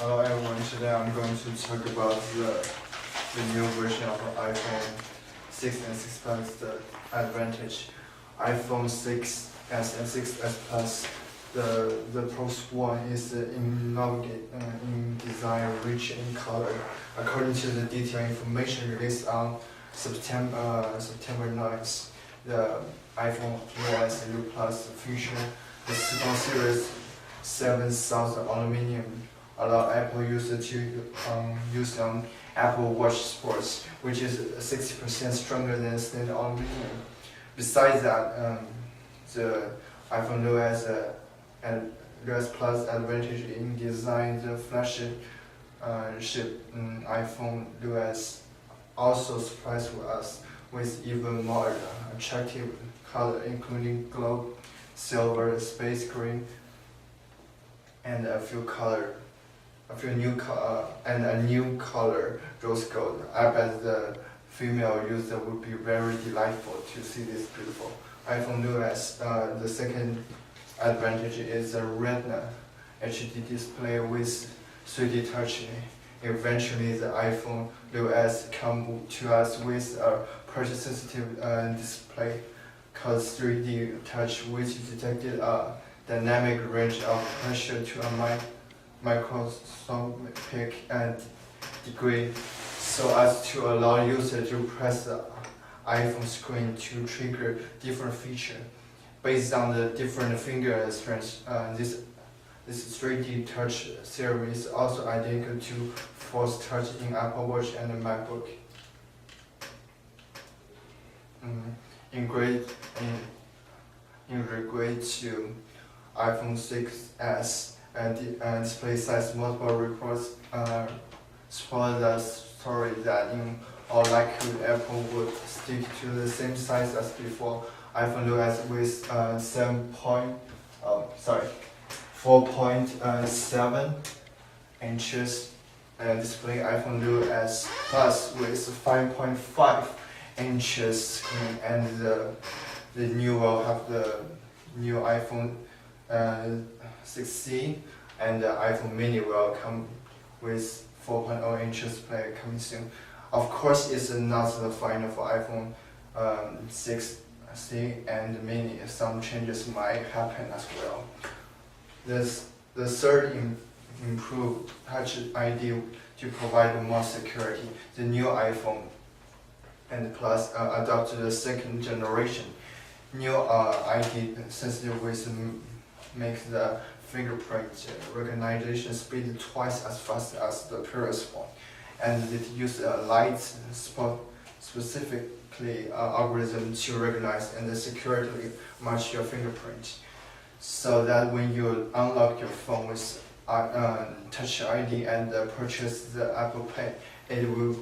Hello everyone, today I'm going to talk about the new version of iPhone 6 and 6 Plus, the advantage. iPhone 6s and 6s Plus, the Plus one is innovative in design, rich in color. According to the detailed information released on September 9th, the iPhone OS U Plus feature the Silicon Series 7000 aluminum, allow Apple users to use Apple Watch Sports, which is 60% stronger than standard aluminum. Besides that, the iPhone OS Plus advantage in design, the flagship iPhone OS also surprised us with even more attractive color, including gold, silver, space green, and a new color, rose gold. I bet the female user would be very delightful to see this beautiful iPhone OS. The second advantage is the Retina HD display with 3D touch. Eventually, the iPhone OS come to us with a pressure-sensitive display called 3D touch, which detected a dynamic range of pressure to a microscopic degree, so as to allow users to press the iPhone screen to trigger different features. Based on the different finger strengths, this 3D touch serum is also identical to Force Touch in Apple Watch and MacBook. In regard to iPhone 6s display size, multiple reports support the story that in all likelihood Apple would stick to the same size as before. iPhone OS with 4.7 inches display, iPhone OS Plus with 5.5 inches screen, and the new will have the new iPhone 6C, and the iPhone mini will come with 4.0 inches display coming soon. Of course, it's not the final for iPhone 6C and mini. Some changes might happen as well. The third improved Touch ID to provide more security. The new iPhone and Plus adopted the second generation. New ID sensitive ways make the fingerprint recognition speed twice as fast as the previous one, and it uses a light specifically algorithm to recognize and securely match your fingerprint, so that when you unlock your phone with Touch ID and purchase the Apple Pay, it will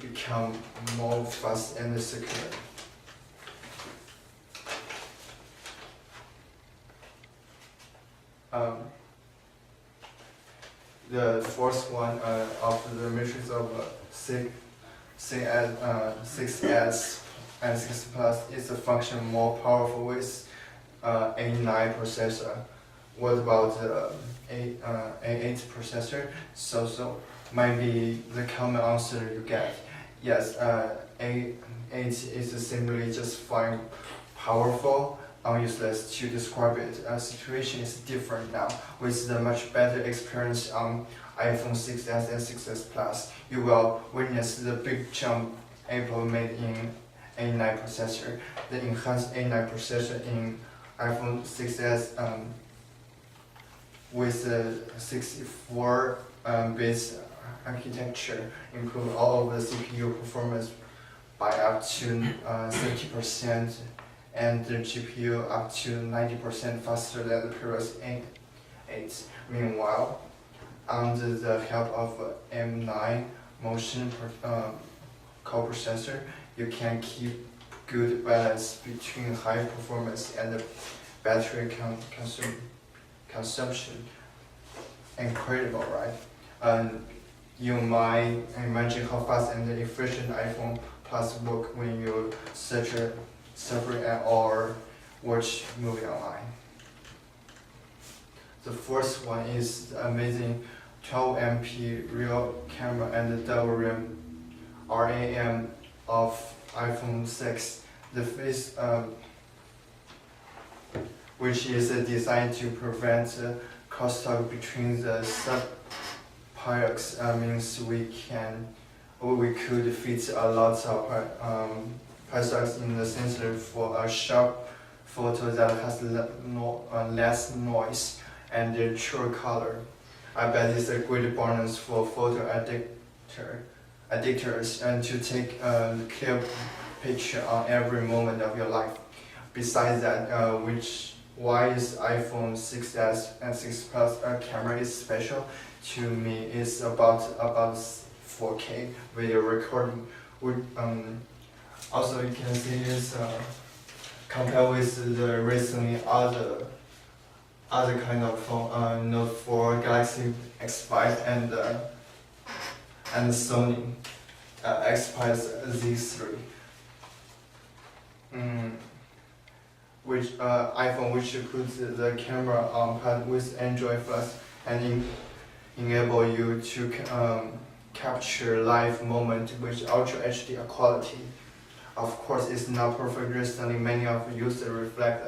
become more fast and secure. The fourth one of the matrix of 6S and 6 Plus is a function more powerful with A9 processor. What about the A8 processor? So might be the common answer you get. Yes, A8 is simply just fine, powerful, useless to describe it. Situation is different now. With the much better experience on iPhone 6s and 6s Plus, you will witness the big jump Apple made in A9 processor. The enhanced A9 processor in iPhone 6s with the 64-bit architecture improve all of the CPU performance by up to 30%. And the GPU up to 90% faster than the previous A8. Meanwhile, under the help of M9 motion coprocessor, you can keep good balance between high performance and battery consumption. Incredible, right? And you might imagine how fast and efficient iPhone Plus work when you separate or watch movie online. The fourth one is the amazing 12 MP real camera and double RAM of iPhone 6. The face, which is designed to prevent crosstalk between the sub-pixels, means we could fit a lot of pixels in the sensor for a sharp photo that has less noise and true color. I bet it's a great bonus for photo addictors and to take a clear picture on every moment of your life. Besides that, why is iPhone 6s and 6 Plus camera is special to me is about 4K video recording. Also, you can see is compared with the recently other kind of phone, Note 4, Galaxy S5 and Sony Xperia Z3. iPhone which puts the camera on par with Android Plus and enable you to capture live moment with Ultra HD quality. Of course, it's not perfect. Recently, many of users reflect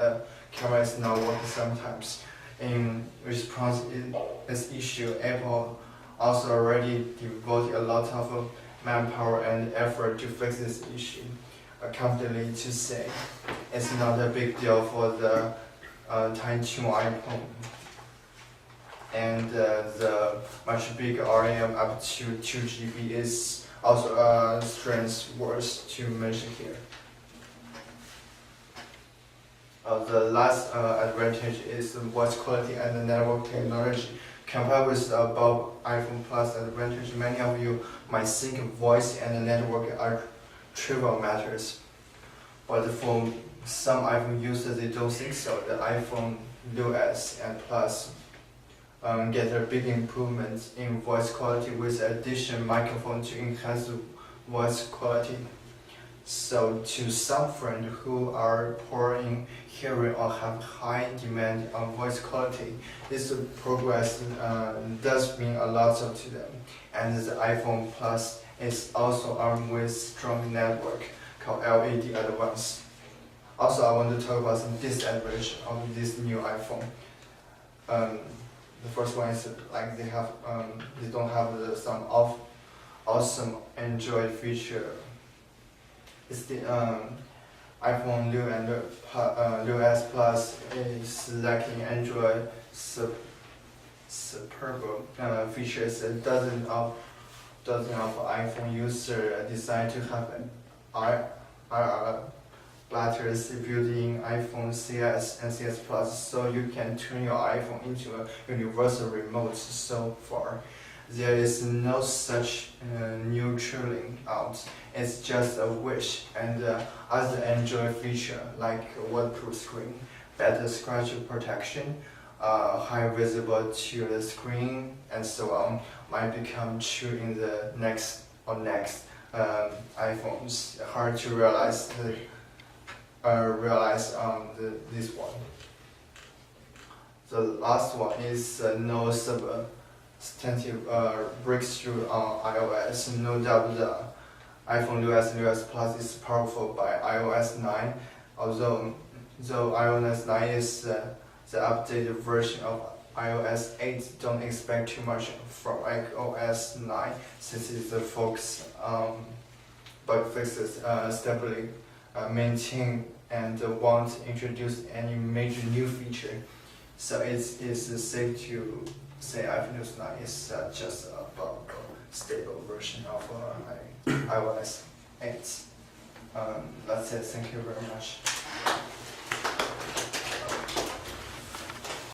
camera is not working sometimes. In response to this issue, Apple also already devoted a lot of manpower and effort to fix this issue. Confidently to say, it's not a big deal for the tiny iPhone. And the much bigger RAM up to 2 GB is also a strength worth to mention here. The last advantage is voice quality and the network technology. Compared with above iPhone Plus advantage, many of you might think voice and network are trivial matters, but for some iPhone users they don't think so. The iPhone XS and Plus get a big improvement in voice quality with additional microphone to enhance the voice quality. So to some friends who are poor in hearing or have high demand on voice quality, this progress does mean a lot to them. And the iPhone Plus is also armed with strong network called LED Advanced. Also, I want to talk about some disadvantages of this new iPhone. The first one is like they don't have some awesome Android feature. It's the iPhone XS Plus is lacking Android superb features. Dozens of iPhone users decide to have an IR buttons built-in iPhone CS and CS Plus, so you can turn your iPhone into a universal remote. So far, there is no such new trilling out. It's just a wish, and other Android feature like waterproof screen, better scratch protection, high visible to the screen, and so on might become true in the next iPhones. Hard to realize this one. The last one is no substantive breakthrough on iOS. No doubt the iPhone XS and XS Plus is powerful by iOS 9, although iOS 9 is the updated version of iOS 8. Don't expect too much from iOS 9 since it's the focus bug fixes stably maintain and won't introduce any major new feature. So it's safe to say iPhone 9 is just a stable version of iOS 8. That's it. Thank you very much.